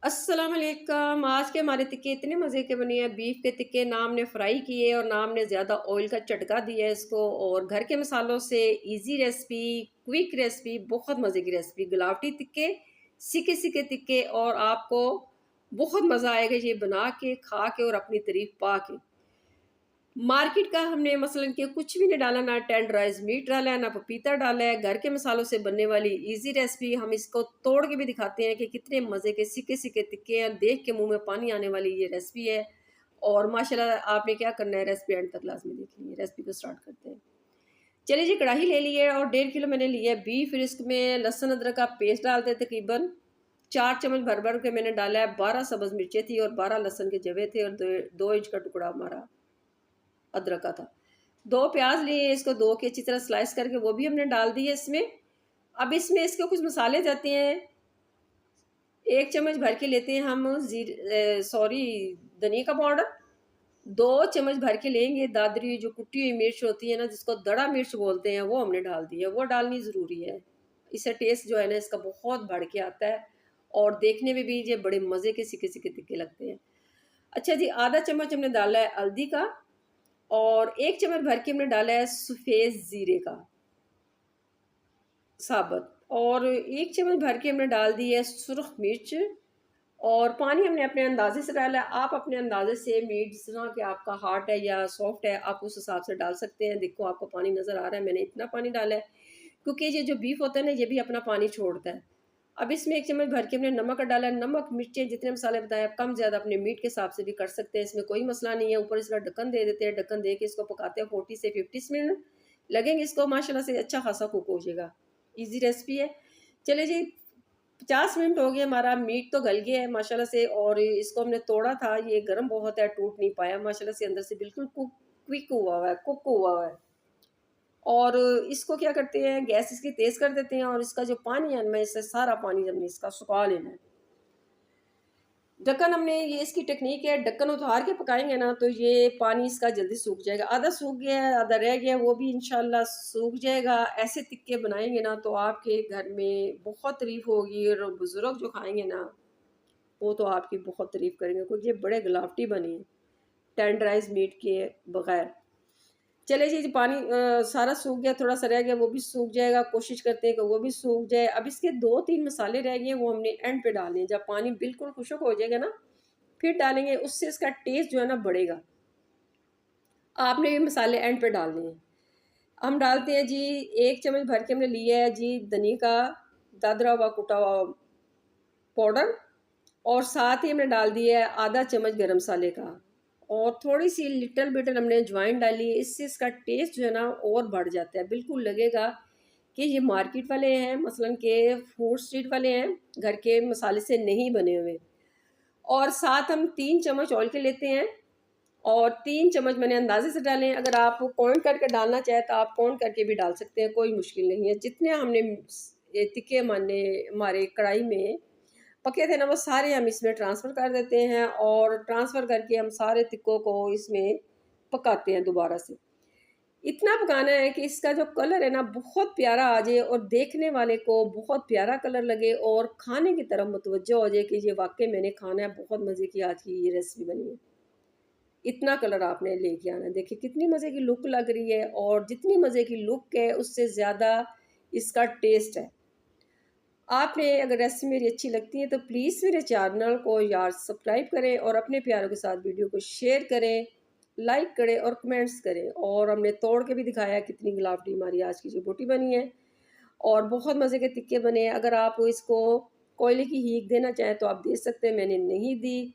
अस्सलाम वालेकुम। आज के हमारे टिक्के इतने मज़े के बने हैं। बीफ के टिक्के ना हमने फ्राई किए और ना हमने ज़्यादा ऑयल का झटका दिया है इसको, और घर के मसालों से इजी रेसिपी, क्विक रेसिपी, बहुत मज़े की रेसिपी, गलावटी टिक्के, सिके सिके टिक्के। और आपको बहुत मज़ा आएगा ये बना के, खा के और अपनी तारीफ पा के। मार्केट का हमने मसलन कि कुछ भी नहीं डाला, ना टेंडराइज मीट डाला है, ना पपीता डाला है। घर के मसालों से बनने वाली इजी रेसिपी, हम इसको तोड़ के भी दिखाते हैं कि कितने मज़े के सिके सिके टिक्के हैं। देख के मुंह में पानी आने वाली ये रेसिपी है। और माशाल्लाह आपने क्या करना है, रेसिपी एंड तक लाजमी देखनी है। रेसिपी को स्टार्ट करते हैं। चलिए जी, कढ़ाई ले ली है और 1.5 किलो मैंने लिया है बीफ। फिर इसमें लहसुन अदरक का पेस्ट डालते हैं, तकरीबन 4 चम्मच भर भर के मैंने डाला है। 12 सब्ज़ मिर्चें थी और 12 लहसुन के जवे थे, और 2 इंच का टुकड़ा हमारा अदरक का था। 2 प्याज लिए, इसको धो के अच्छी तरह स्लाइस करके वो भी हमने डाल दिए इसमें। अब इसमें इसके कुछ मसाले जाते हैं। 1 चम्मच भर के लेते हैं हम धनिया का पाउडर। 2 चम्मच भर के लेंगे दादरी, जो कुटी हुई मिर्च होती है ना, जिसको दड़ा मिर्च बोलते हैं, वो हमने डाल दी है। वो डालनी ज़रूरी है। इससे टेस्ट जो है ना इसका बहुत बढ़ के आता है, और देखने में भी ये बड़े मज़े के सिके सिके तिक्के लगते हैं। अच्छा जी, आधा चम्मच हमने डाला है हल्दी का, और 1 चम्मच भर के हमने डाला है सफ़ेद ज़ीरे का साबुत, और 1 चम्मच भर के हमने डाल दी है सुरख मिर्च। और पानी हमने अपने अंदाज़े से डाला है। आप अपने अंदाज़े से मीट जिस तरह कि आपका हार्ड है या सॉफ्ट है, आप उस हिसाब से डाल सकते हैं। देखो आपको पानी नज़र आ रहा है, मैंने इतना पानी डाला है, क्योंकि ये जो बीफ होता है ना, ये भी अपना पानी छोड़ता है। अब इसमें 1 चम्मच भर के हमने नमक डाला है। नमक, मिर्चें, जितने मसाले बताए आप कम ज़्यादा अपने मीट के हिसाब से भी कर सकते हैं, इसमें कोई मसला नहीं है। ऊपर इसका ढक्कन दे देते हैं। ढक्कन दे के इसको पकाते हैं 40 से 50 मिनट लगेंगे इसको, माशाल्लाह से अच्छा खासा कुक हो जाएगा। ईज़ी रेसिपी है। चलिए जी, 50 मिनट हो गए, हमारा मीट तो गल गया है माशाल्लाह से। और इसको हमने तोड़ा था, ये गर्म बहुत है, टूट नहीं पाया माशाल्लाह से, अंदर से बिल्कुल क्विक हुआ हुआ है, कुक हुआ हुआ है। और इसको क्या करते हैं, गैस इसकी तेज़ कर देते हैं, और इसका जो पानी है ना, इससे सारा पानी हमने इसका सुखा लेना है। ढक्कन हमने, ये इसकी टेक्निक है, ढक्कन उतार के पकाएंगे ना तो ये पानी इसका जल्दी सूख जाएगा। आधा सूख गया है, आधा रह गया है, वो भी इंशाल्लाह सूख जाएगा। ऐसे तिक्के बनाएंगे ना तो आपके घर में बहुत तारीफ होगी, और बुजुर्ग जो खाएंगे ना वो तो आपकी बहुत तारीफ करेंगे, क्योंकि ये बड़े गलावटी बने हैं टेंडराइज मीट के बगैर। चले जी, पानी सारा सूख गया, थोड़ा सा रह गया, वो भी सूख जाएगा। कोशिश करते हैं कि वो भी सूख जाए। अब इसके 2-3 मसाले रह गए, वो हमने एंड पे डालने हैं। जब पानी बिल्कुल खुश्क हो जाएगा ना, फिर डालेंगे, उससे इसका टेस्ट जो है ना बढ़ेगा। आपने ये मसाले एंड पे डालने हैं। हम डालते हैं जी, 1 चम्मच भर के हमने लिया है जी धनिया का दादरा हुआ कुटा हुआ पाउडर, और साथ ही हमने डाल दिया है आधा चम्मच गरम मसाले का, और थोड़ी सी लिटिल बिट हमने अजवाइन डाली है। इससे इसका टेस्ट जो है ना और बढ़ जाता है। बिल्कुल लगेगा कि ये मार्केट वाले हैं, मसलन के फूड स्ट्रीट वाले हैं, घर के मसाले से नहीं बने हुए। और साथ हम 3 चम्मच ऑयल के लेते हैं, और 3 चम्मच मैंने अंदाजे से डाले हैं। अगर आप काउंट करके डालना चाहें तो आप काउंट करके भी डाल सकते हैं, कोई मुश्किल नहीं है। जितने हमने ये तिक्के माने हमारे कढ़ाई में पके थे ना, वो सारे हम इसमें ट्रांसफ़र कर देते हैं, और ट्रांसफ़र करके हम सारे तिक्कों को इसमें पकाते हैं दोबारा से। इतना पकाना है कि इसका जो कलर है ना बहुत प्यारा आ जाए, और देखने वाले को बहुत प्यारा कलर लगे, और खाने की तरफ मुतवज्जो हो जाए कि ये वाक़ई मैंने खाना है, बहुत मज़े की आज की ये रेसिपी बनी है। इतना कलर आपने लेके आना है। देखिए कितनी मज़े की लुक लग रही है, और जितनी मज़े की लुक है उससे ज़्यादा इसका टेस्ट है। आपने अगर रेसिपी मेरी अच्छी लगती है तो प्लीज़ मेरे चैनल को यार सब्सक्राइब करें, और अपने प्यारों के साथ वीडियो को शेयर करें, लाइक करें और कमेंट्स करें। और हमने तोड़ के भी दिखाया है कितनी गलावटी हमारी आज की जो बोटी बनी है, और बहुत मज़े के तिक्के बने हैं। अगर आप इसको कोयले की हीक देना चाहें तो आप दे सकते हैं, मैंने नहीं दी,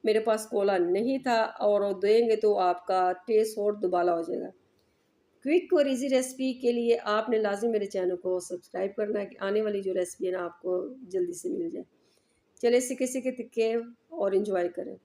मेरे पास कोयला नहीं था, और देंगे तो आपका टेस्ट और दुबाला हो जाएगा। क्विक और इजी रेसिपी के लिए आपने लाज़िम मेरे चैनल को सब्सक्राइब करना है, कि आने वाली जो रेसिपी है ना आपको जल्दी से मिल जाए। चलिए सिके सिके तिक्के और एंजॉय करें।